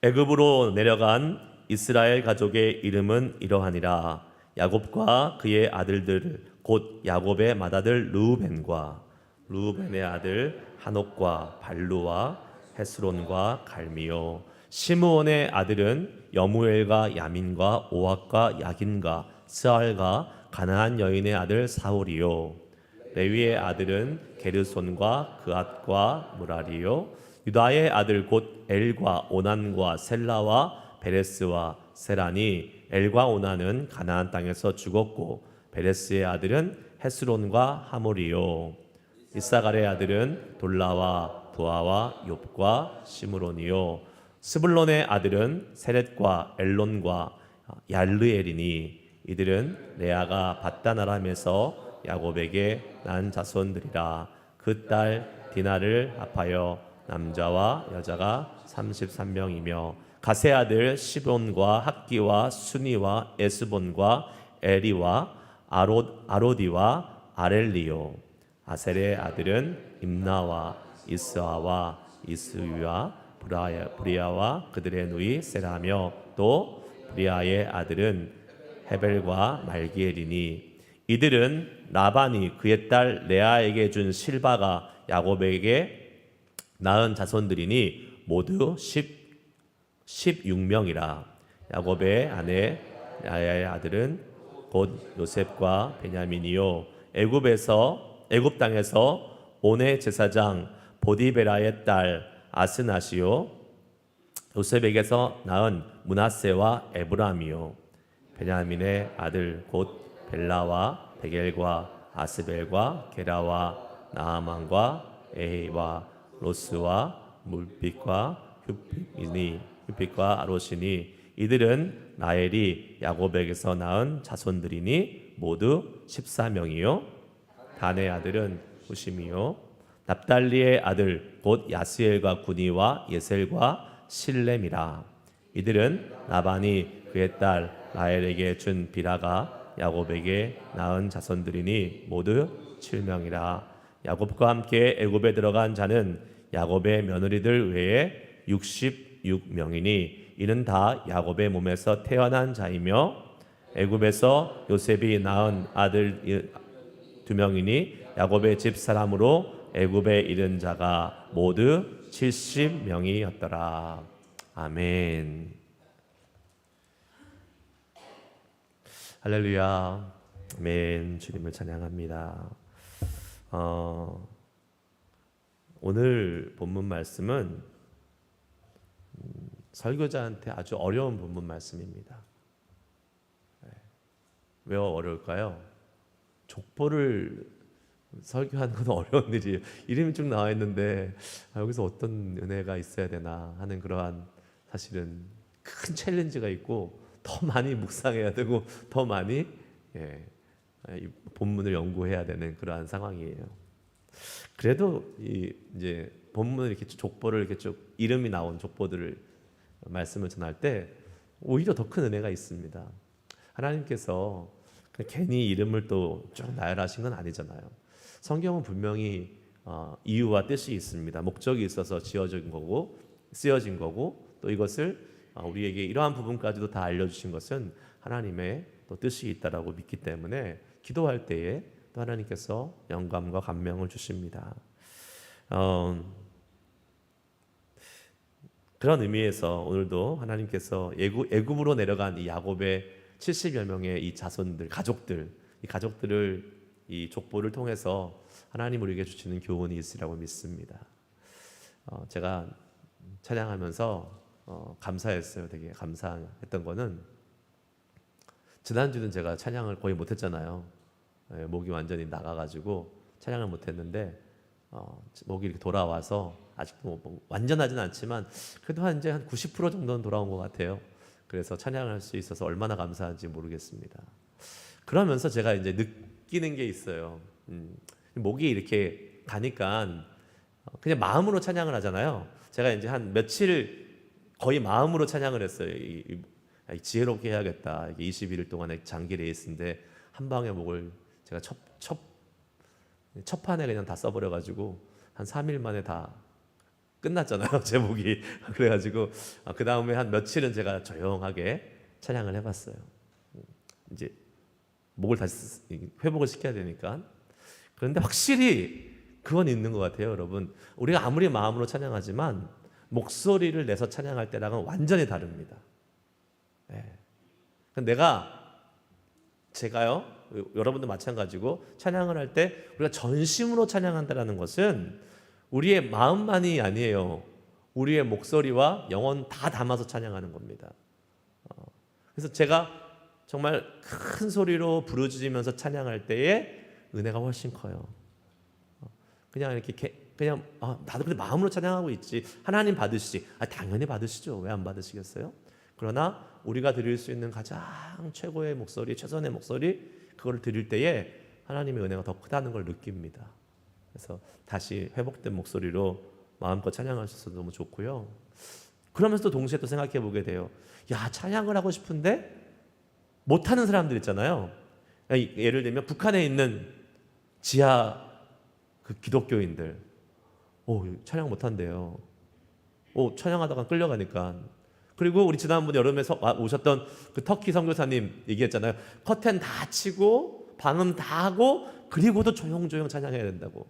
애굽으로 내려간 이스라엘 가족의 이름은 이러하니라. 야곱과 그의 아들들 곧 야곱의 맏아들 르우벤의 아들 하녹과 발루와 헤스론과 갈미요. 시므온의 아들은 여무엘과 야민과 오악과 야긴과 스알과 가나안 여인의 아들 사울이요. 레위의 아들은 게르손과 그앗과 무라리요. 유다의 아들 곧 엘과 오난과 셀라와 베레스와 세란이, 엘과 오난은 가나안 땅에서 죽었고 베레스의 아들은 헤스론과 하몰이요. 이사갈의 아들은 돌라와 부아와 욥과 시므론이요. 스불론의 아들은 세렛과 엘론과 얄르엘이니, 이들은 레아가 밧단 아람에서 야곱에게 난 자손들이라. 그 딸 디나를 합하여 남자와 여자가 33명이며 가세 아들 시본과 학기와 수니와 에스본과 에리와 아로디와 아렐리요. 아셀의 아들은 임나와 이스아와 이스위와 브리아와 그들의 누이 세라며, 또 브리아의 아들은 헤벨과 말기엘이니, 이들은 라반이 그의 딸 레아에게 준 실바가 야곱에게 낳은 자손들이니 모두 16명이라. 야곱의 아내 야야의 아들은 곧 요셉과 베냐민이요. 애굽 땅에서 온의 제사장 보디베라의 딸 아스나시요. 요셉에게서 낳은 므낫세와 에브람이요. 베냐민의 아들 곧 벨라와 베겔과 아스벨과 게라와 나아만과 에히와 로스와 물빛과 휘빛과 아로시니, 이들은 라헬이 야곱에게서 낳은 자손들이니 모두 14명이요. 단의 아들은 후심이요. 납달리의 아들 곧 야스엘과 구니와 예셀과 실렘이라. 이들은 라반이 그의 딸 라헬에게 준 비라가 야곱에게 낳은 자손들이니 모두 7명이라. 야곱과 함께 애굽에 들어간 자는 야곱의 며느리들 외에 66명이니, 이는 다 야곱의 몸에서 태어난 자이며 애굽에서 요셉이 낳은 아들 2명이니 야곱의 집 사람으로 애굽에 이른 자가 모두 70명이었더라. 아멘. 할렐루야. 아멘. 주님을 찬양합니다. 오늘 본문 말씀은 설교자한테 아주 어려운 본문 말씀입니다. 왜 어려울까요? 족보를 설교하는 건 어려운 일이에요. 이름이 쭉 나와 있는데 여기서 어떤 은혜가 있어야 되나 하는 그러한 사실은 큰 챌린지가 있고, 더 많이 묵상해야 되고 더 많이 이 본문을 연구해야 되는 그러한 상황이에요. 그래도 이제 본문을 이렇게 족보를 이렇게 쭉 이름이 나온 족보들을 말씀을 전할 때 오히려 더 큰 은혜가 있습니다. 하나님께서 괜히 이름을 또 쭉 나열하신 건 아니잖아요. 성경은 분명히 이유와 뜻이 있습니다. 목적이 있어서 지어진 거고 쓰여진 거고, 또 이것을 우리에게 이러한 부분까지도 다 알려주신 것은 하나님의 또 뜻이 있다라고 믿기 때문에 기도할 때에 또 하나님께서 영감과 감명을 주십니다. 그런 의미에서 오늘도 하나님께서 애굽으로 내려간 이 야곱의 70여 명의 이 자손들, 이 가족들을 이 족보를 통해서 하나님 우리에게 주시는 교훈이 있으리라고 믿습니다. 제가 찬양하면서 감사했어요. 되게 감사했던 거는, 지난주는 제가 찬양을 거의 못했잖아요. 목이 완전히 나가가지고 찬양을 못했는데 목이 이렇게 돌아와서 아직도 뭐 완전하진 않지만 그래도 이제 한 90% 정도는 돌아온 것 같아요. 그래서 찬양할 수 있어서 얼마나 감사한지 모르겠습니다. 그러면서 제가 이제 느끼는 게 있어요. 목이 이렇게 가니까 그냥 마음으로 찬양을 하잖아요. 제가 이제 한 며칠 거의 마음으로 찬양을 했어요. 지혜롭게 해야겠다. 이게 21일 동안의 장기 레이스인데 한 방에 목을 제가 첫 판에 그냥 다 써버려가지고 한 3일 만에 다 끝났잖아요. 제목이. 그래가지고 그 다음에 한 며칠은 제가 조용하게 찬양을 해봤어요. 이제 목을 다시 회복을 시켜야 되니까. 그런데 확실히 그건 있는 것 같아요, 여러분. 우리가 아무리 마음으로 찬양하지만 목소리를 내서 찬양할 때랑은 완전히 다릅니다. 제가요, 여러분도 마찬가지고 찬양을 할 때 우리가 전심으로 찬양한다는 것은 우리의 마음만이 아니에요. 우리의 목소리와 영혼 다 담아서 찬양하는 겁니다. 그래서 제가 정말 큰 소리로 부르짖으면서 찬양할 때에 은혜가 훨씬 커요. 그냥 이렇게 그냥 나도 근데 마음으로 찬양하고 있지. 하나님 받으시지. 당연히 받으시죠. 왜 안 받으시겠어요? 그러나 우리가 드릴 수 있는 가장 최고의 목소리, 최선의 목소리, 그걸 드릴 때에 하나님의 은혜가 더 크다는 걸 느낍니다. 그래서 다시 회복된 목소리로 마음껏 찬양할 수 있어서 너무 좋고요. 그러면서 또 동시에 또 생각해 보게 돼요. 야, 찬양을 하고 싶은데 못하는 사람들 있잖아요. 예를 들면 북한에 있는 지하 그 기독교인들, 찬양 못한대요. 찬양하다가 끌려가니까. 그리고 우리 지난번 여름에 오셨던 그 터키 선교사님 얘기했잖아요. 커튼 다 치고 방음 다 하고 그리고도 조용조용 찬양해야 된다고.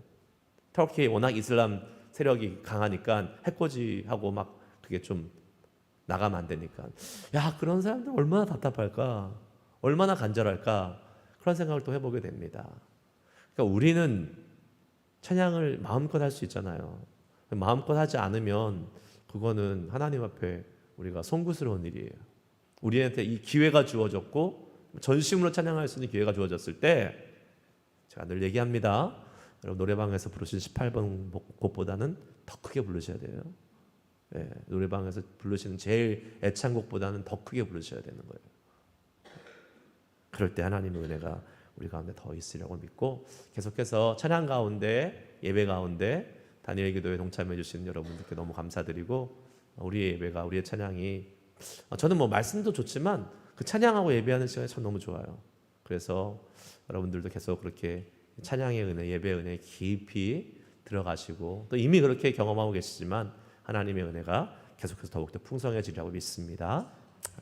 터키에 워낙 이슬람 세력이 강하니까 해코지하고 막 그게 좀 나가면 안 되니까. 야, 그런 사람들 얼마나 답답할까, 얼마나 간절할까, 그런 생각을 또 해보게 됩니다. 그러니까 우리는 찬양을 마음껏 할 수 있잖아요. 마음껏 하지 않으면 그거는 하나님 앞에 우리가 송구스러운 일이에요. 우리한테 이 기회가 주어졌고 전심으로 찬양할 수 있는 기회가 주어졌을 때 제가 늘 얘기합니다. 여러분 노래방에서 부르신 18번 곡보다는 더 크게 부르셔야 돼요. 노래방에서 부르시는 제일 애창곡보다는 더 크게 부르셔야 되는 거예요. 그럴 때 하나님의 은혜가 우리 가운데 더 있으려고 믿고 계속해서 찬양 가운데, 예배 가운데 다니엘 기도에 동참해 주시는 여러분들께 너무 감사드리고, 우리의 예배가, 우리의 찬양이, 저는 뭐 말씀도 좋지만 그 찬양하고 예배하는 시간이 참 너무 좋아요. 그래서 여러분들도 계속 그렇게 찬양의 은혜, 예배의 은혜에 깊이 들어가시고 또 이미 그렇게 경험하고 계시지만 하나님의 은혜가 계속해서 더욱더 풍성해지리라고 믿습니다.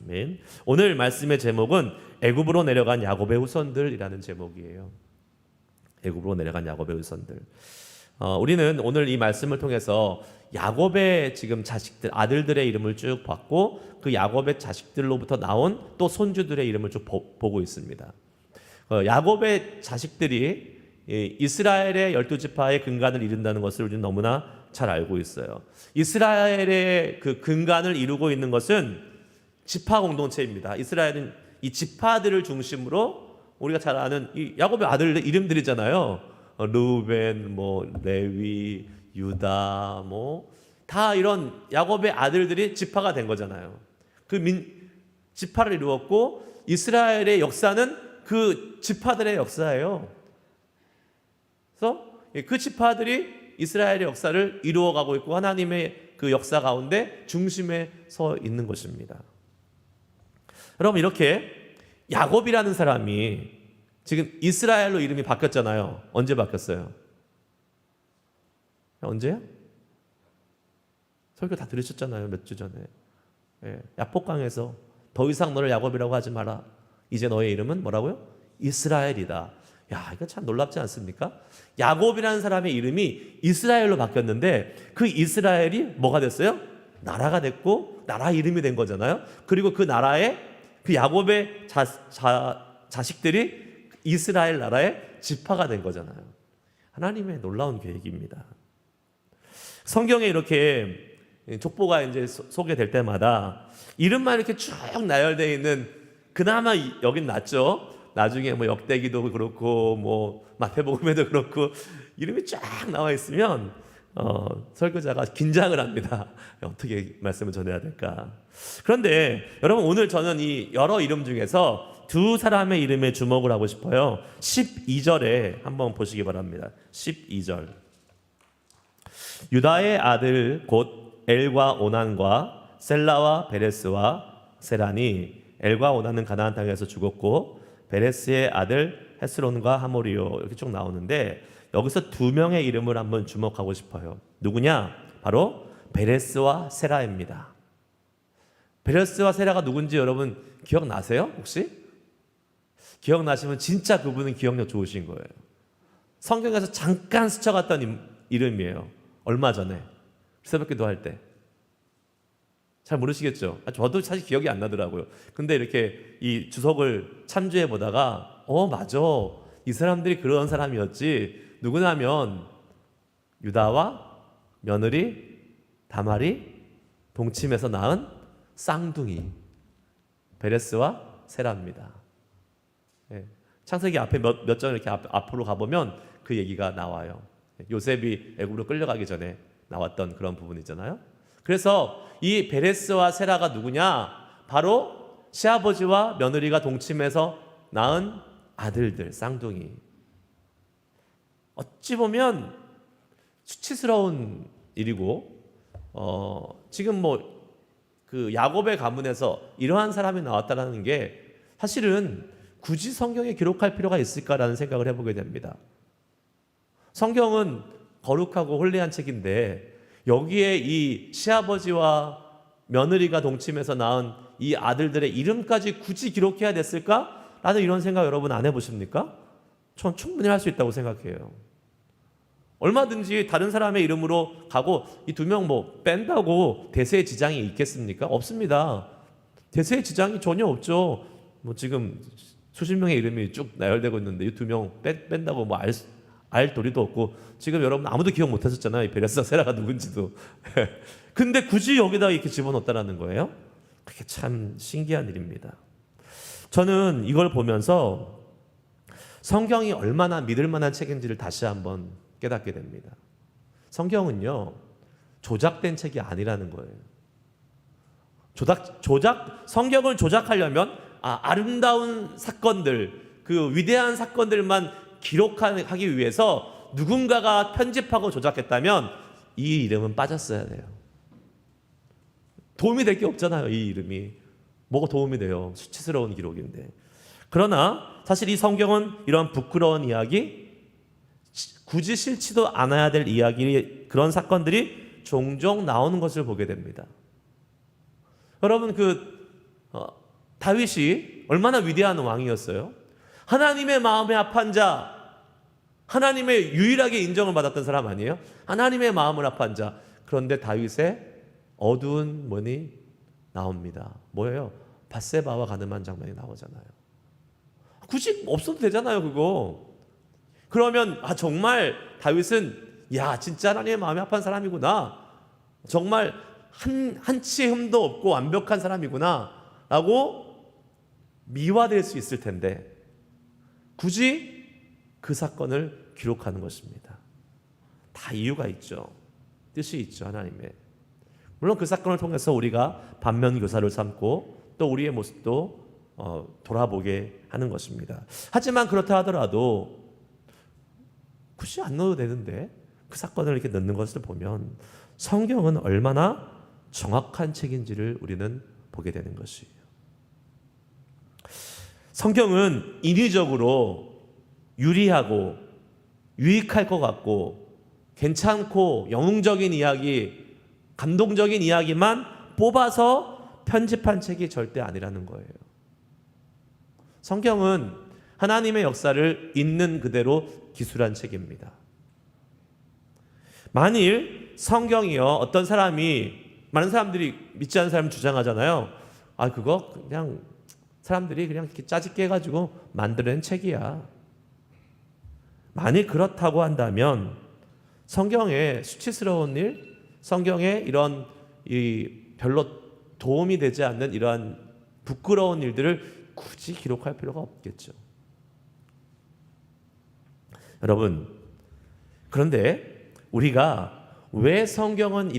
아멘. 오늘 말씀의 제목은 애굽으로 내려간 야곱의 후손들이라는 제목이에요. 애굽으로 내려간 야곱의 후손들. 우리는 오늘 이 말씀을 통해서 야곱의 지금 자식들, 아들들의 이름을 쭉 봤고 그 야곱의 자식들로부터 나온 또 손주들의 이름을 쭉 보고 있습니다. 야곱의 자식들이 이스라엘의 12지파의 근간을 이룬다는 것을 우리는 너무나 잘 알고 있어요. 이스라엘의 그 근간을 이루고 있는 것은 지파 공동체입니다. 이스라엘은 이 지파들을 중심으로 우리가 잘 아는 이 야곱의 아들들 이름들이잖아요. 르우벤, 레위, 유다, 다 이런 야곱의 아들들이 지파가 된 거잖아요. 지파를 이루었고 이스라엘의 역사는 그 지파들의 역사예요. 그래서 그 지파들이 이스라엘의 역사를 이루어가고 있고 하나님의 그 역사 가운데 중심에 서 있는 것입니다. 여러분, 이렇게 야곱이라는 사람이 지금 이스라엘로 이름이 바뀌었잖아요. 언제 바뀌었어요? 언제요? 설교 다 들으셨잖아요. 몇 주 전에. 야복강에서 더 이상 너를 야곱이라고 하지 마라. 이제 너의 이름은 뭐라고요? 이스라엘이다. 야, 이거 참 놀랍지 않습니까? 야곱이라는 사람의 이름이 이스라엘로 바뀌었는데 그 이스라엘이 뭐가 됐어요? 나라가 됐고 나라 이름이 된 거잖아요. 그리고 그 나라에 그 야곱의 자식들이 이스라엘 나라의 지파가 된 거잖아요. 하나님의 놀라운 계획입니다. 성경에 이렇게 족보가 이제 소개될 때마다 이름만 이렇게 쭉 나열되어 있는, 그나마 여긴 낫죠. 나중에 역대기도 그렇고 마태복음에도 그렇고 이름이 쫙 나와 있으면 설교자가 긴장을 합니다. 어떻게 말씀을 전해야 될까? 그런데 여러분, 오늘 저는 이 여러 이름 중에서 두 사람의 이름에 주목을 하고 싶어요. 12절에 한번 보시기 바랍니다. 12절. 유다의 아들 곧 엘과 오난과 셀라와 베레스와 세란이, 엘과 오난은 가나안 땅에서 죽었고 베레스의 아들 헤스론과 하모리요, 이렇게 쭉 나오는데 여기서 두 명의 이름을 한번 주목하고 싶어요. 누구냐? 바로 베레스와 세라입니다. 베레스와 세라가 누군지 여러분 기억나세요? 혹시? 기억나시면 진짜 그분은 기억력 좋으신 거예요. 성경에서 잠깐 스쳐갔던 이름이에요. 얼마 전에 새벽기도 할 때. 잘 모르시겠죠? 저도 사실 기억이 안 나더라고요. 근데 이렇게 이 주석을 참조해 보다가 맞아. 이 사람들이 그런 사람이었지. 누구냐면 유다와 며느리 다말이 동침해서 낳은 쌍둥이 베레스와 세라입니다. 창세기 앞에 몇 장 이렇게 앞으로 가보면 그 얘기가 나와요. 요셉이 애굽으로 끌려가기 전에 나왔던 그런 부분이잖아요. 그래서 이 베레스와 세라가 누구냐? 바로 시아버지와 며느리가 동침해서 낳은 아들들, 쌍둥이. 어찌 보면 수치스러운 일이고, 지금 그 야곱의 가문에서 이러한 사람이 나왔다는 게 사실은 굳이 성경에 기록할 필요가 있을까라는 생각을 해보게 됩니다. 성경은 거룩하고 홀리한 책인데 여기에 이 시아버지와 며느리가 동침해서 낳은 이 아들들의 이름까지 굳이 기록해야 됐을까? 라는 이런 생각 여러분 안 해보십니까? 전 충분히 할 수 있다고 생각해요. 얼마든지 다른 사람의 이름으로 가고 이 두 명 뺀다고 대세에 지장이 있겠습니까? 없습니다. 대세에 지장이 전혀 없죠. 지금 수십 명의 이름이 쭉 나열되고 있는데 이 두 명 뺀다고 알 도리도 없고 지금 여러분 아무도 기억 못 하셨잖아요. 이 베레스와 세라가 누군지도. 근데 굳이 여기다 이렇게 집어넣었다는 거예요? 그게 참 신기한 일입니다. 저는 이걸 보면서 성경이 얼마나 믿을 만한 책인지를 다시 한번 깨닫게 됩니다. 성경은요, 조작된 책이 아니라는 거예요. 성경을 조작하려면 아름다운 사건들, 그 위대한 사건들만 기록하기 위해서 누군가가 편집하고 조작했다면 이 이름은 빠졌어야 돼요. 도움이 될 게 없잖아요. 이 이름이 뭐가 도움이 돼요? 수치스러운 기록인데. 그러나 사실 이 성경은 이런 부끄러운 이야기, 굳이 싫지도 않아야 될 이야기, 그런 사건들이 종종 나오는 것을 보게 됩니다. 여러분 다윗이 얼마나 위대한 왕이었어요? 하나님의 마음에 합한 자, 하나님의 유일하게 인정을 받았던 사람 아니에요? 하나님의 마음을 합한 자. 그런데 다윗의 어두운 면이 나옵니다. 뭐예요? 밧세바와 가늠한 장면이 나오잖아요. 굳이 없어도 되잖아요, 그거. 그러면 정말 다윗은 진짜 하나님의 마음에 합한 사람이구나. 정말 한치의 흠도 없고 완벽한 사람이구나 라고 미화될 수 있을 텐데 굳이 그 사건을 기록하는 것입니다. 다 이유가 있죠. 뜻이 있죠, 하나님의. 물론 그 사건을 통해서 우리가 반면교사를 삼고 또 우리의 모습도 돌아보게 하는 것입니다. 하지만 그렇다 하더라도 굳이 안 넣어도 되는데 그 사건을 이렇게 넣는 것을 보면 성경은 얼마나 정확한 책인지를 우리는 보게 되는 것이에요. 성경은 인위적으로 유리하고 유익할 것 같고 괜찮고 영웅적인 이야기, 감동적인 이야기만 뽑아서 편집한 책이 절대 아니라는 거예요. 성경은 하나님의 역사를 있는 그대로 기술한 책입니다. 만일 성경이요, 많은 사람들이 믿지 않는 사람이 주장하잖아요. 그거 그냥 사람들이 그냥 이렇게 짜집게 해가지고 만들어낸 책이야. 만일 그렇다고 한다면 성경의 수치스러운 일, 성경의 이런 별로 도움이 되지 않는 이러한 부끄러운 일들을 굳이 기록할 필요가 없겠죠. 여러분, 그런데 우리가 왜 성경은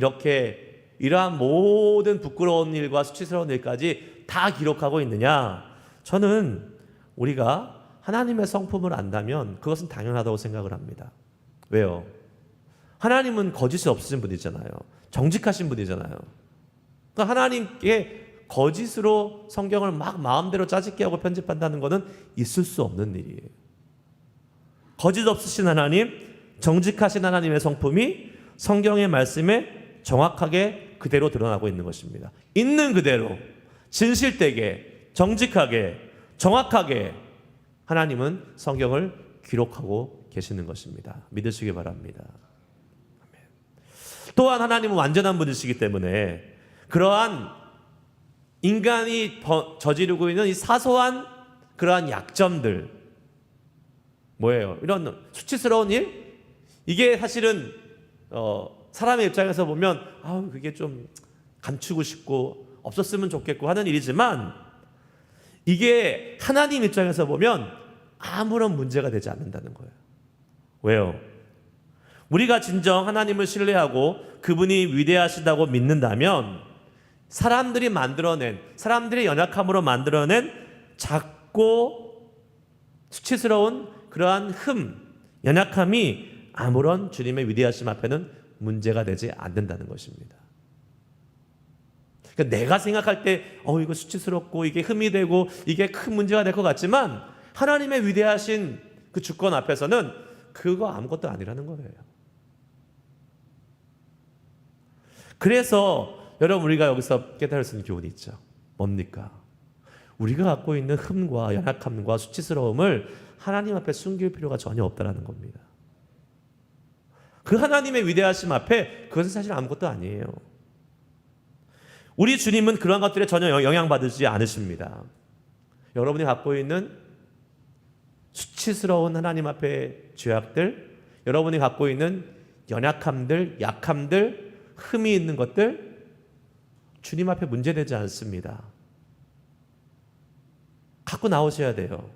이러한 모든 부끄러운 일과 수치스러운 일까지 다 기록하고 있느냐? 저는 우리가 하나님의 성품을 안다면 그것은 당연하다고 생각을 합니다. 왜요? 하나님은 거짓이 없으신 분이잖아요. 정직하신 분이잖아요. 그러니까 하나님께 거짓으로 성경을 막 마음대로 짜집게 하고 편집한다는 것은 있을 수 없는 일이에요. 거짓 없으신 하나님, 정직하신 하나님의 성품이 성경의 말씀에 정확하게 그대로 드러나고 있는 것입니다. 있는 그대로 진실되게 정직하게 정확하게 하나님은 성경을 기록하고 계시는 것입니다. 믿으시기 바랍니다. 또한 하나님은 완전한 분이시기 때문에 그러한 인간이 저지르고 있는 이 사소한 그러한 약점들, 뭐예요? 이런 수치스러운 일? 이게 사실은 사람의 입장에서 보면 그게 좀 감추고 싶고 없었으면 좋겠고 하는 일이지만, 이게 하나님 입장에서 보면 아무런 문제가 되지 않는다는 거예요. 왜요? 우리가 진정 하나님을 신뢰하고 그분이 위대하시다고 믿는다면 사람들이 만들어낸, 사람들의 연약함으로 만들어낸 작고 수치스러운 그러한 연약함이 아무런 주님의 위대하심 앞에는 문제가 되지 않는다는 것입니다. 그러니까 내가 생각할 때 이거 수치스럽고 이게 흠이 되고 이게 큰 문제가 될 것 같지만 하나님의 위대하신 그 주권 앞에서는 그거 아무것도 아니라는 거예요. 그래서 여러분, 우리가 여기서 깨달을 수 있는 교훈이 있죠. 뭡니까? 우리가 갖고 있는 흠과 연약함과 수치스러움을 하나님 앞에 숨길 필요가 전혀 없다는 겁니다. 그 하나님의 위대하심 앞에 그것은 사실 아무것도 아니에요. 우리 주님은 그러한 것들에 전혀 영향받지 않으십니다. 여러분이 갖고 있는 수치스러운 하나님 앞의 죄악들, 여러분이 갖고 있는 연약함들, 약함들, 흠이 있는 것들, 주님 앞에 문제되지 않습니다. 갖고 나오셔야 돼요.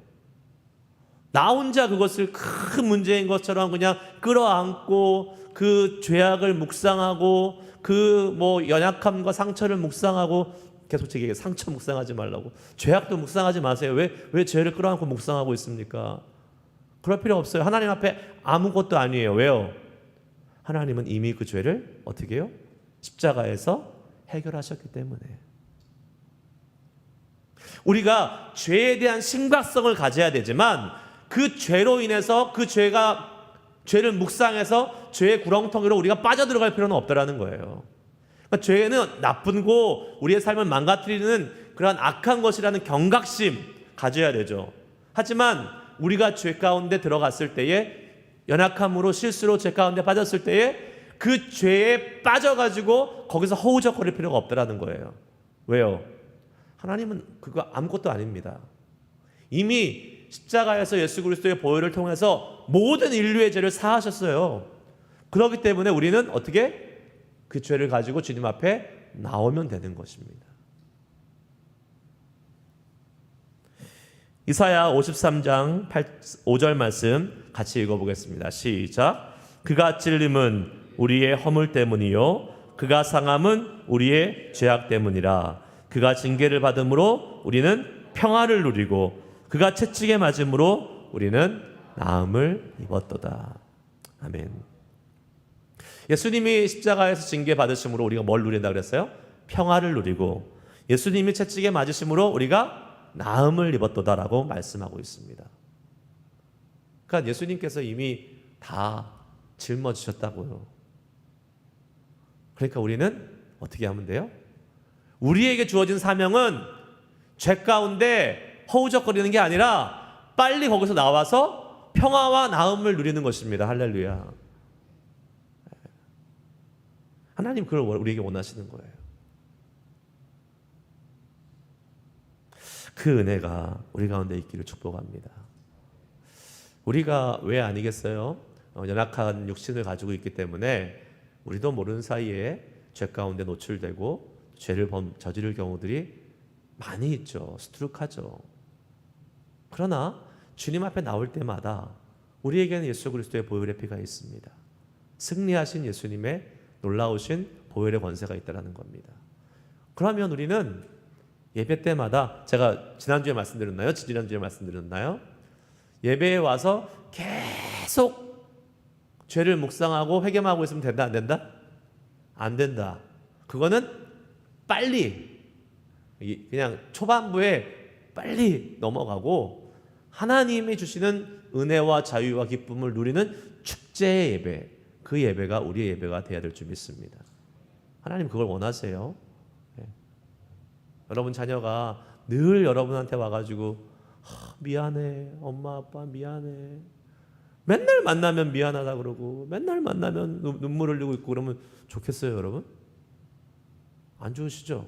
나 혼자 그것을 큰 문제인 것처럼 그냥 끌어안고 그 죄악을 묵상하고 그 연약함과 상처를 묵상하고, 계속 제게 상처 묵상하지 말라고, 죄악도 묵상하지 마세요. 왜 죄를 끌어안고 묵상하고 있습니까? 그럴 필요 없어요. 하나님 앞에 아무것도 아니에요. 왜요? 하나님은 이미 그 죄를 어떻게 해요? 십자가에서 해결하셨기 때문에. 우리가 죄에 대한 심각성을 가져야 되지만 그 죄로 인해서 죄를 묵상해서 죄의 구렁텅이로 우리가 빠져들어갈 필요는 없다라는 거예요. 그러니까 죄는 나쁜고 우리의 삶을 망가뜨리는 그런 악한 것이라는 경각심 가져야 되죠. 하지만 우리가 죄 가운데 들어갔을 때에, 연약함으로 실수로 죄 가운데 빠졌을 때에 그 죄에 빠져가지고 거기서 허우적거릴 필요가 없다라는 거예요. 왜요? 하나님은 그거 아무것도 아닙니다. 이미 십자가에서 예수 그리스도의 보혈을 통해서 모든 인류의 죄를 사하셨어요. 그렇기 때문에 우리는 어떻게 그 죄를 가지고 주님 앞에 나오면 되는 것입니다. 이사야 53장 5절 말씀 같이 읽어보겠습니다. 시작. 그가 찔림은 우리의 허물 때문이요 그가 상함은 우리의 죄악 때문이라. 그가 징계를 받음으로 우리는 평화를 누리고 그가 채찍에 맞음으로 우리는 나음을 입었도다. 아멘. 예수님이 십자가에서 징계 받으심으로 우리가 뭘 누린다 그랬어요? 평화를 누리고, 예수님이 채찍에 맞으심으로 우리가 나음을 입었도다라고 말씀하고 있습니다. 그러니까 예수님께서 이미 다 짊어지셨다고요. 그러니까 우리는 어떻게 하면 돼요? 우리에게 주어진 사명은 죄 가운데 허우적거리는 게 아니라 빨리 거기서 나와서 평화와 나음을 누리는 것입니다. 할렐루야. 하나님 그걸 우리에게 원하시는 거예요. 그 은혜가 우리 가운데 있기를 축복합니다. 우리가 왜 아니겠어요? 연약한 육신을 가지고 있기 때문에 우리도 모르는 사이에 죄 가운데 노출되고 죄를 저지를 경우들이 많이 있죠. 수두룩하죠. 그러나 주님 앞에 나올 때마다 우리에게는 예수 그리스도의 보혈의 피가 있습니다. 승리하신 예수님의 놀라우신 보혈의 권세가 있다는 겁니다. 그러면 우리는 예배 때마다, 제가 지난주에 말씀드렸나요? 지난주에 말씀드렸나요? 예배에 와서 계속 죄를 묵상하고 회개하고 있으면 된다, 안 된다? 안 된다. 그거는 빨리, 그냥 초반부에 빨리 넘어가고 하나님이 주시는 은혜와 자유와 기쁨을 누리는 축제의 예배, 그 예배가 우리의 예배가 되어야 될 줄 믿습니다. 하나님 그걸 원하세요. 예. 여러분 자녀가 늘 여러분한테 와가지고 미안해, 엄마 아빠 미안해, 맨날 만나면 미안하다 그러고 맨날 만나면 눈물 흘리고 있고 그러면 좋겠어요, 여러분? 안 좋으시죠?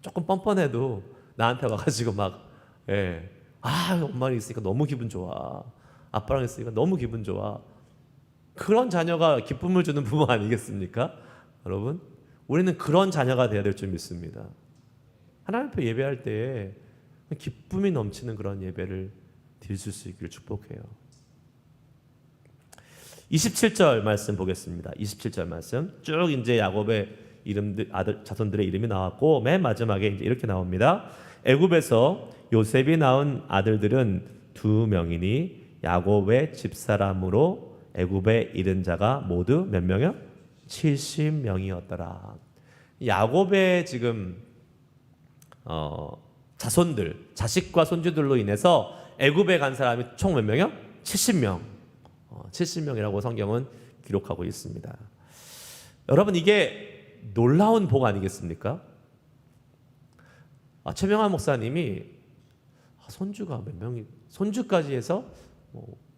조금 뻔뻔해도 나한테 와가지고 막 엄마랑 있으니까 너무 기분 좋아, 아빠랑 있으니까 너무 기분 좋아. 그런 자녀가 기쁨을 주는 부모 아니겠습니까? 여러분, 우리는 그런 자녀가 되어야 될 줄 믿습니다. 하나님 앞에 예배할 때에 기쁨이 넘치는 그런 예배를 드릴 수 있기를 축복해요. 27절 말씀 보겠습니다. 27절 말씀 쭉 이제 야곱의 이름들, 아들 자손들의 이름이 나왔고 맨 마지막에 이제 이렇게 나옵니다. 애굽에서 요셉이 낳은 아들들은 2명이니 야곱의 집사람으로 애굽에 이른 자가 모두 몇 명이요? 70명이었더라. 야곱의 지금 자손들, 자식과 손주들로 인해서 애굽에 간 사람이 총 몇 명이요? 70명. 70명이라고 성경은 기록하고 있습니다. 여러분, 이게 놀라운 복 아니겠습니까? 최명환 목사님이 손주가 몇 명이, 손주까지 해서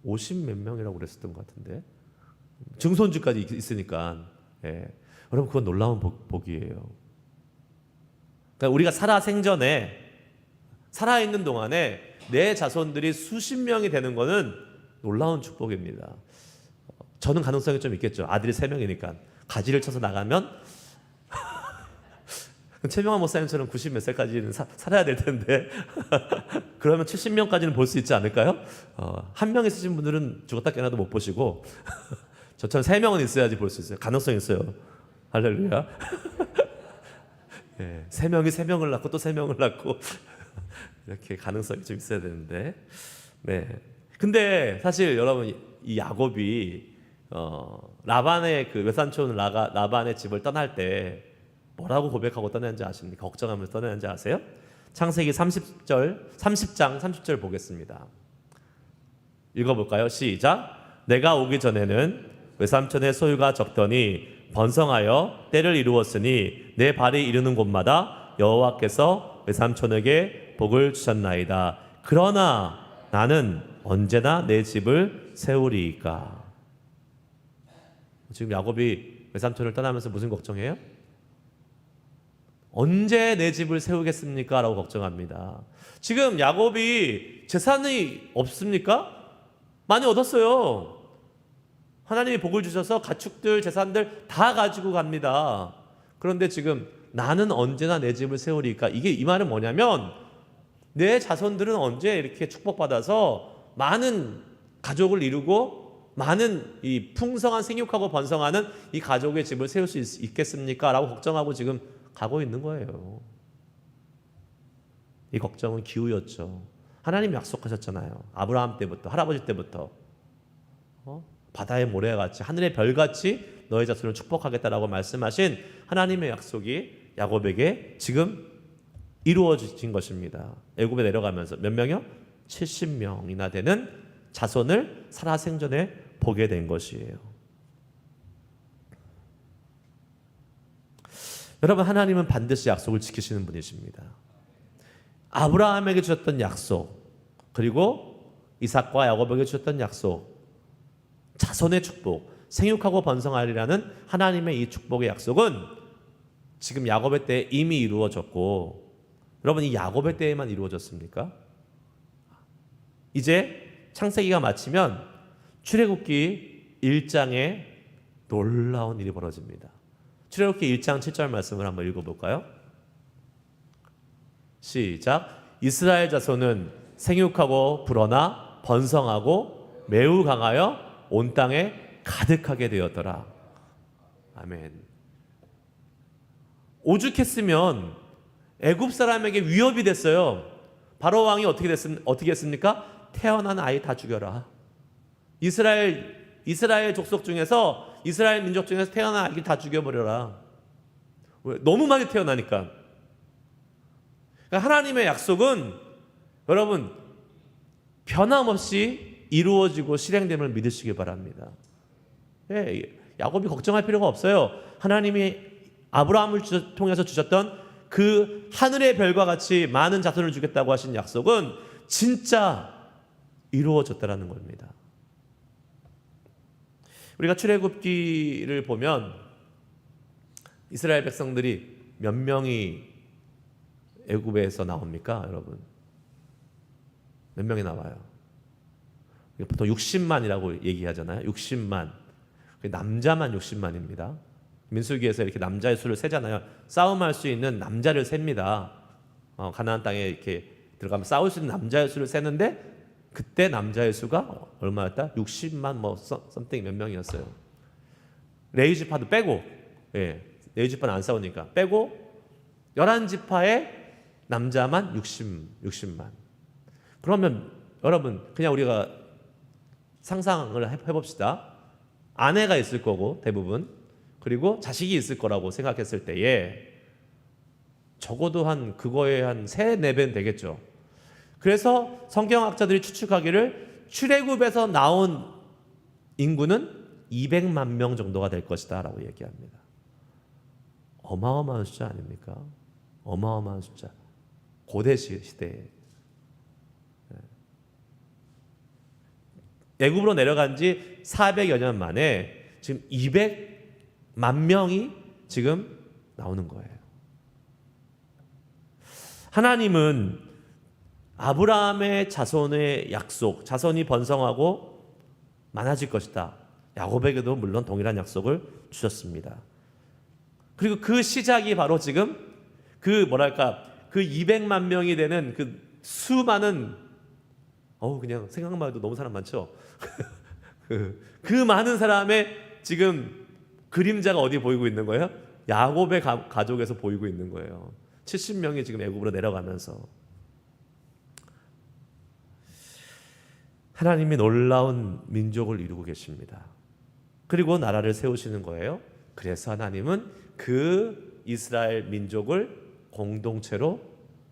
50 몇 명이라고 그랬었던 것 같은데, 증손주까지 있으니까, 여러분 그건 놀라운 복이에요. 그러니까 우리가 살아생전에 살아있는 동안에 내 자손들이 수십 명이 되는 것은 놀라운 축복입니다. 저는 가능성이 좀 있겠죠. 아들이 3명이니까 가지를 쳐서 나가면 최명환 목사님처럼 90 몇 살까지는 살아야 될 텐데 그러면 70명까지는 볼 수 있지 않을까요? 한 명 있으신 분들은 죽었다 깨어나도 못 보시고 저처럼 3명은 있어야지 볼 수 있어요. 가능성이 있어요. 할렐루야. 3명이 3명을 낳고 또 3명을 낳고 이렇게 가능성이 좀 있어야 되는데, 근데 사실 여러분, 이 야곱이 라반의 그 외삼촌 라반의 집을 떠날 때 뭐라고 고백하고 떠났는지 아십니까? 걱정하면서 떠났는지 아세요? 창세기 30장 30절 보겠습니다. 읽어볼까요? 시작. 내가 오기 전에는 외삼촌의 소유가 적더니 번성하여 때를 이루었으니 내 발이 이르는 곳마다 여호와께서 외삼촌에게 복을 주셨나이다. 그러나 나는 언제나 내 집을 세우리이까. 지금 야곱이 외삼촌을 떠나면서 무슨 걱정해요? 언제 내 집을 세우겠습니까? 라고 걱정합니다. 지금 야곱이 재산이 없습니까? 많이 얻었어요. 하나님이 복을 주셔서 가축들, 재산들 다 가지고 갑니다. 그런데 지금 나는 언제나 내 집을 세우리까? 이 말은 뭐냐면 내 자손들은 언제 이렇게 축복받아서 많은 가족을 이루고 많은 이 풍성한 생육하고 번성하는 이 가족의 집을 세울 수 있겠습니까? 라고 걱정하고 지금 가고 있는 거예요. 이 걱정은 기우였죠. 하나님 약속하셨잖아요. 아브라함 때부터, 할아버지 때부터 바다의 모래같이 하늘의 별같이 너의 자손을 축복하겠다라고 말씀하신 하나님의 약속이 야곱에게 지금 이루어진 것입니다. 애굽에 내려가면서 몇 명이요? 70명이나 되는 자손을 살아생전에 보게 된 것이에요. 여러분, 하나님은 반드시 약속을 지키시는 분이십니다. 아브라함에게 주셨던 약속, 그리고 이삭과 야곱에게 주셨던 약속, 자손의 축복, 생육하고 번성하리라는 하나님의 이 축복의 약속은 지금 야곱의 때에 이미 이루어졌고, 여러분, 이 야곱의 때에만 이루어졌습니까? 이제 창세기가 마치면 출애굽기 1장에 놀라운 일이 벌어집니다. 출애굽기 1장 7절 말씀을 한번 읽어볼까요? 시작. 이스라엘 자손은 생육하고 불어나 번성하고 매우 강하여 온 땅에 가득하게 되었더라. 아멘. 오죽했으면 애굽 사람에게 위협이 됐어요. 바로 왕이 어떻게 했습니까? 태어난 아이 다 죽여라. 이스라엘 족속 중에서, 이스라엘 민족 중에서 태어난 아이 다 죽여버려라. 왜? 너무 많이 태어나니까. 그러니까 하나님의 약속은 여러분 변함없이 이루어지고 실행됨을 믿으시기 바랍니다. 야곱이 걱정할 필요가 없어요. 하나님이 아브라함을 통해서 주셨던 그 하늘의 별과 같이 많은 자손을 주겠다고 하신 약속은 진짜 이루어졌다라는 겁니다. 우리가 출애굽기를 보면 이스라엘 백성들이 몇 명이 애굽에서 나옵니까, 여러분? 몇 명이 나와요? 보통 60만이라고 얘기하잖아요. 60만. 남자만 60만입니다. 민수기에서 이렇게 남자의 수를 세잖아요. 싸움할 수 있는 남자를 셉니다. 가나안 땅에 이렇게 들어가면 싸울 수 있는 남자의 수를 세는데 그때 남자의 수가 얼마였다? 60만 뭐 썸띵 몇 명이었어요. 레위지파도 빼고, 예, 레위지파는 안 싸우니까 빼고 11지파의 남자만 60만. 그러면 여러분 그냥 우리가 상상을 해봅시다. 아내가 있을 거고 대부분, 그리고 자식이 있을 거라고 생각했을 때에 적어도 그거에 한 3, 4배는 되겠죠. 그래서 성경학자들이 추측하기를 출애굽에서 나온 인구는 200만 명 정도가 될 것이다 라고 얘기합니다. 어마어마한 숫자 아닙니까? 어마어마한 숫자. 고대 시대에. 애굽으로 내려간 지 400여 년 만에 지금 200만 명이 지금 나오는 거예요. 하나님은 아브라함의 자손의 약속, 자손이 번성하고 많아질 것이다. 야곱에게도 물론 동일한 약속을 주셨습니다. 그리고 그 시작이 바로 지금 그 200만 명이 되는 그 수많은, 그냥 생각만 해도 너무 사람 많죠? 그 많은 사람의 지금 그림자가 어디 보이고 있는 거예요? 야곱의 가족에서 보이고 있는 거예요. 70명이 지금 애굽으로 내려가면서 하나님이 놀라운 민족을 이루고 계십니다. 그리고 나라를 세우시는 거예요. 그래서 하나님은 그 이스라엘 민족을 공동체로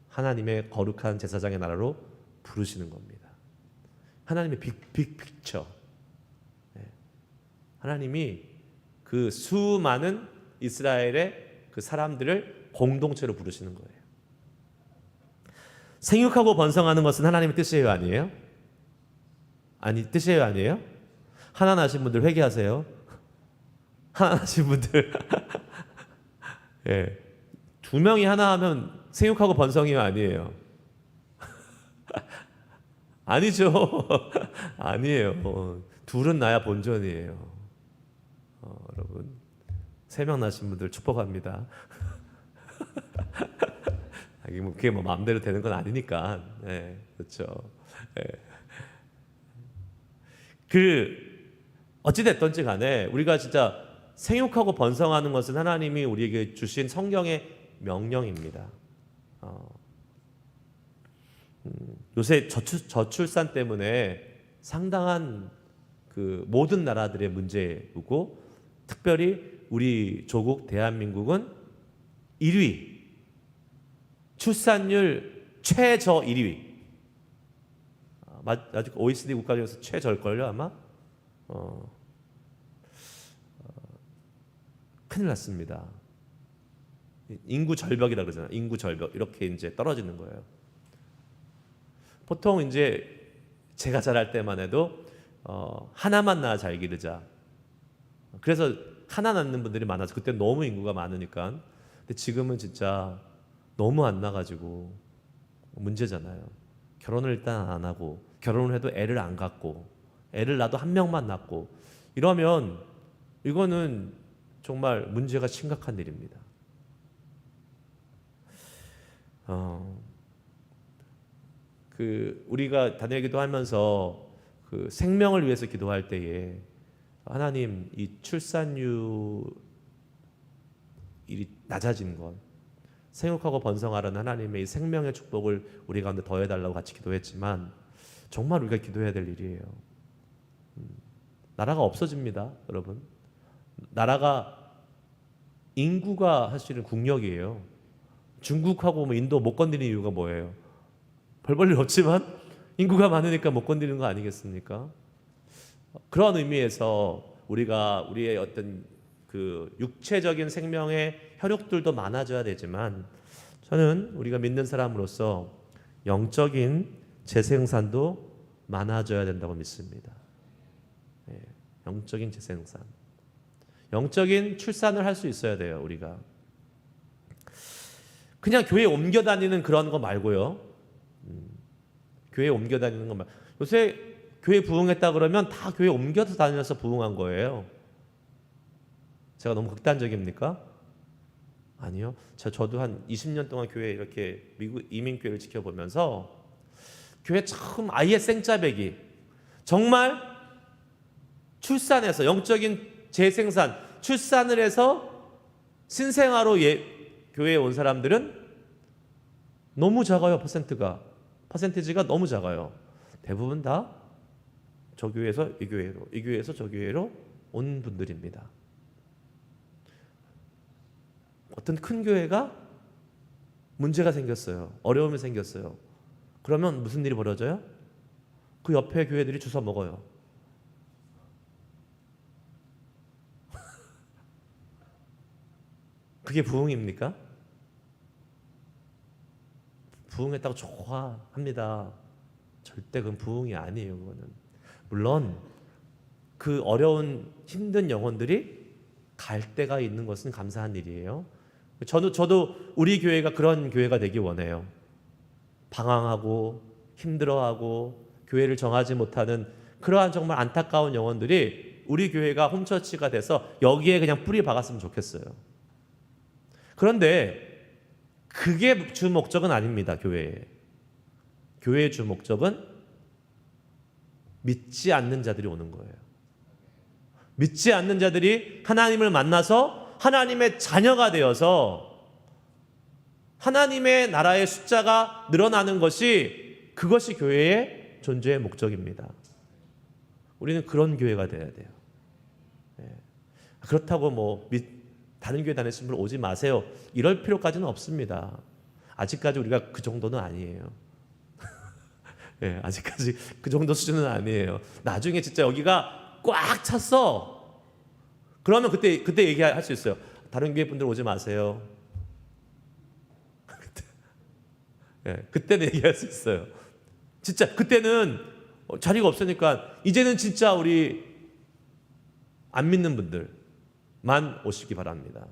하나님의 거룩한 제사장의 나라로 부르시는 겁니다. 하나님의 빅픽처. 하나님이 그 수많은 이스라엘의 그 사람들을 공동체로 부르시는 거예요. 생육하고 번성하는 것은 하나님의 뜻이에요, 아니에요? 뜻이에요, 아니에요? 하나 나신 분들 회개하세요. 하나 나신 분들 예, 2명이 하나 하면 생육하고 번성이요, 아니에요? 아니죠. 아니에요. 둘은 나야 본전이에요. 여러분 3명 나신 분들 축복합니다. 그게 뭐 마음대로 되는 건 아니니까. 네, 그렇죠. 네. 어찌 됐든지 간에 우리가 진짜 생육하고 번성하는 것은 하나님이 우리에게 주신 성경의 명령입니다. 요새 저출산 때문에 상당한 그 모든 나라들의 문제이고, 특별히 우리 조국 대한민국은 1위, 출산율 최저 1위. 아직 OECD 국가 중에서 최저일걸요 아마. 큰일 났습니다. 인구 절벽이라 그러잖아요. 인구 절벽, 이렇게 이제 떨어지는 거예요. 보통 이제 제가 자랄 때만 해도 하나만 낳아 잘 기르자. 그래서 하나 낳는 분들이 많아서 그때 너무 인구가 많으니까. 근데 지금은 진짜 너무 안 나가지고 문제잖아요. 결혼을 일단 안 하고, 결혼을 해도 애를 안 갖고, 애를 낳아도 1명만 낳고, 이러면 이거는 정말 문제가 심각한 일입니다. 우리가 단일 기도하면서 그 생명을 위해서 기도할 때에 하나님, 이 출산율이 낮아진 것, 생육하고 번성하라는 하나님의 이 생명의 축복을 우리 가운데 더해달라고 같이 기도했지만, 정말 우리가 기도해야 될 일이에요. 나라가 없어집니다, 여러분. 나라가, 인구가 사실은 국력이에요. 중국하고 인도 못 건드리는 이유가 뭐예요? 별 볼 일 없지만 인구가 많으니까 못 건드리는 거 아니겠습니까? 그런 의미에서 우리의 어떤 그 육체적인 생명의 혈육들도 많아져야 되지만 저는 우리가 믿는 사람으로서 영적인 재생산도 많아져야 된다고 믿습니다. 영적인 재생산, 영적인 출산을 할 수 있어야 돼요. 우리가 그냥 교회 옮겨 다니는 그런 거 말고요. 교회 옮겨 다니는 거 말고 요새 교회 부흥했다 그러면 다 교회 옮겨서 다니면서 부흥한 거예요. 제가 너무 극단적입니까? 아니요. 저도 한 20년 동안 교회 이렇게 미국 이민교회를 지켜보면서 교회 처음 아예 생짜배기 정말 출산해서 영적인 재생산 출산을 해서 신생아로 교회에 온 사람들은 너무 작아요. 퍼센티지가 너무 작아요. 대부분 다 저 교회에서 이 교회로, 이 교회에서 저 교회로 온 분들입니다. 어떤 큰 교회가 문제가 생겼어요. 어려움이 생겼어요. 그러면 무슨 일이 벌어져요? 그 옆에 교회들이 주워 먹어요. 그게 부흥입니까? 부흥했다고 좋아합니다. 절대 그건 부흥이 아니에요. 그거는 물론 그 어려운 힘든 영혼들이 갈 데가 있는 것은 감사한 일이에요. 저도 우리 교회가 그런 교회가 되기 원해요. 방황하고 힘들어하고 교회를 정하지 못하는 그러한 정말 안타까운 영혼들이 우리 교회가 홈처치가 돼서 여기에 그냥 뿌리 박았으면 좋겠어요. 그런데 그게 주 목적은 아닙니다. 교회의 주 목적은 믿지 않는 자들이 오는 거예요. 믿지 않는 자들이 하나님을 만나서 하나님의 자녀가 되어서 하나님의 나라의 숫자가 늘어나는 그것이 교회의 존재의 목적입니다. 우리는 그런 교회가 돼야 돼요. 그렇다고 다른 교회 다니시는 분 오지 마세요. 이럴 필요까지는 없습니다. 아직까지 우리가 그 정도는 아니에요. 아직까지 그 정도 수준은 아니에요. 나중에 진짜 여기가 꽉 찼어. 그러면 그때 얘기할 수 있어요. 다른 교회 분들 오지 마세요. 그때는 얘기할 수 있어요. 진짜 그때는 자리가 없으니까 이제는 진짜 우리 안 믿는 분들만 오시기 바랍니다.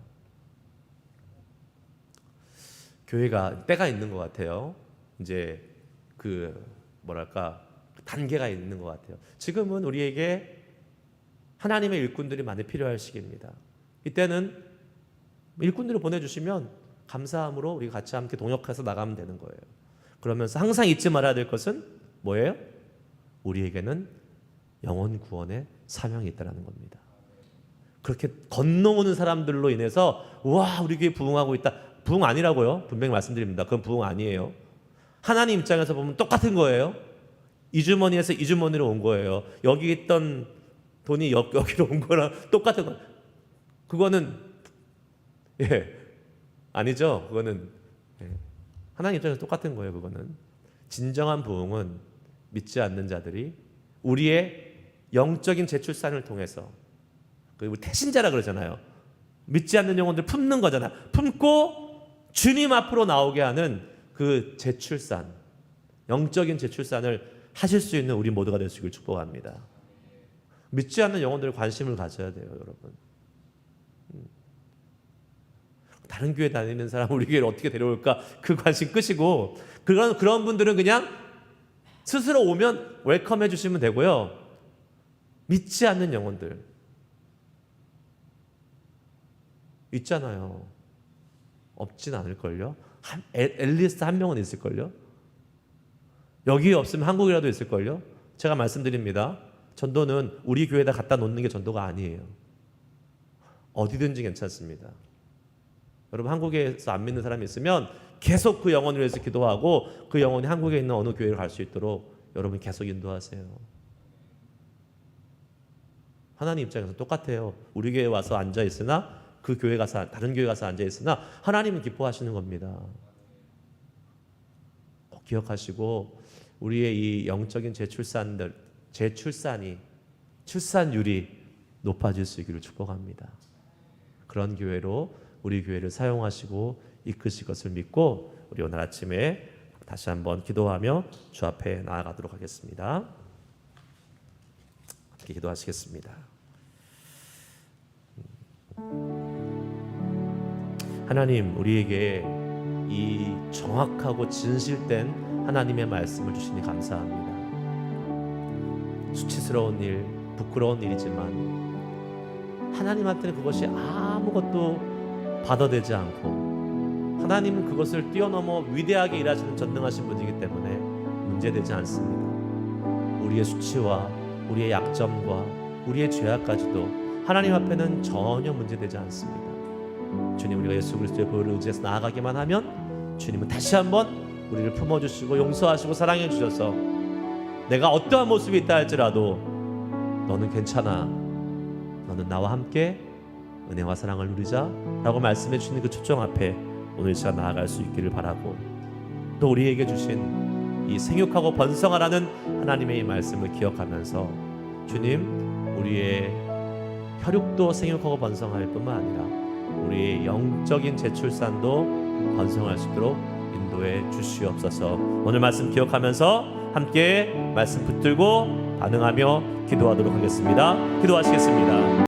교회가 때가 있는 것 같아요. 이제 단계가 있는 것 같아요. 지금은 우리에게 하나님의 일꾼들이 많이 필요할 시기입니다. 이때는 일꾼들을 보내주시면 감사함으로 우리 같이 함께 동역해서 나가면 되는 거예요. 그러면서 항상 잊지 말아야 될 것은 뭐예요? 우리에게는 영혼 구원의 사명이 있다는 겁니다. 그렇게 건너오는 사람들로 인해서 와 우리 교회 부흥하고 있다. 부흥 아니라고요. 분명히 말씀드립니다. 그건 부흥 아니에요. 하나님 입장에서 보면 똑같은 거예요. 이주머니에서 이주머니로 온 거예요. 여기 있던 돈이 여기로 온 거랑 똑같은 거. 그거는 아니죠. 그거는 하나님 입장에서 똑같은 거예요. 그거는 진정한 부흥은 믿지 않는 자들이 우리의 영적인 재출산을 통해서 우리 태신자라 그러잖아요. 믿지 않는 영혼들 품는 거잖아요. 품고 주님 앞으로 나오게 하는 그 재출산, 영적인 재출산을 하실 수 있는 우리 모두가 될 수 있기를 축복합니다. 믿지 않는 영혼들에 관심을 가져야 돼요, 여러분. 다른 교회 다니는 사람 우리 교회를 어떻게 데려올까 그 관심 끄시고 그런 분들은 그냥 스스로 오면 웰컴해 주시면 되고요. 믿지 않는 영혼들 있잖아요. 없진 않을걸요. 앨리스트 한 명은 있을걸요. 여기 없으면 한국이라도 있을걸요. 제가 말씀드립니다. 전도는 우리 교회에다 갖다 놓는 게 전도가 아니에요. 어디든지 괜찮습니다. 여러분 한국에서 안 믿는 사람이 있으면 계속 그 영혼을 위해서 기도하고 그 영혼이 한국에 있는 어느 교회를 갈 수 있도록 여러분 계속 인도하세요. 하나님 입장에서 똑같아요. 우리 교회에 와서 앉아 있으나 그 교회 가서 다른 교회 가서 앉아 있으나 하나님은 기뻐하시는 겁니다. 꼭 기억하시고 우리의 이 영적인 재출산이 출산율이 높아질 수 있기를 축복합니다. 그런 교회로 우리 교회를 사용하시고 이끄실 것을 믿고 우리 오늘 아침에 다시 한번 기도하며 주 앞에 나아가도록 하겠습니다. 함께 기도하시겠습니다. 하나님, 우리에게 이 정확하고 진실된 하나님의 말씀을 주시니 감사합니다. 수치스러운 일, 부끄러운 일이지만 하나님한테는 그것이 아무것도 받아되지 않고 하나님은 그것을 뛰어넘어 위대하게 일하시는 전능하신 분이기 때문에 문제되지 않습니다. 우리의 수치와 우리의 약점과 우리의 죄악까지도 하나님 앞에는 전혀 문제되지 않습니다. 주님, 우리가 예수 그리스도의 보혈을 의지해서 나아가기만 하면 주님은 다시 한번 우리를 품어주시고 용서하시고 사랑해 주셔서 내가 어떠한 모습이 있다 할지라도 너는 괜찮아, 너는 나와 함께 은혜와 사랑을 누리자 라고 말씀해 주시는 그 초청 앞에 오늘 시간 나아갈 수 있기를 바라고, 또 우리에게 주신 이 생육하고 번성하라는 하나님의 이 말씀을 기억하면서 주님, 우리의 혈육도 생육하고 번성할 뿐만 아니라 우리의 영적인 재출산도 번성할 수 있도록 인도해 주시옵소서. 오늘 말씀 기억하면서 함께 말씀 붙들고 반응하며 기도하도록 하겠습니다. 기도하시겠습니다.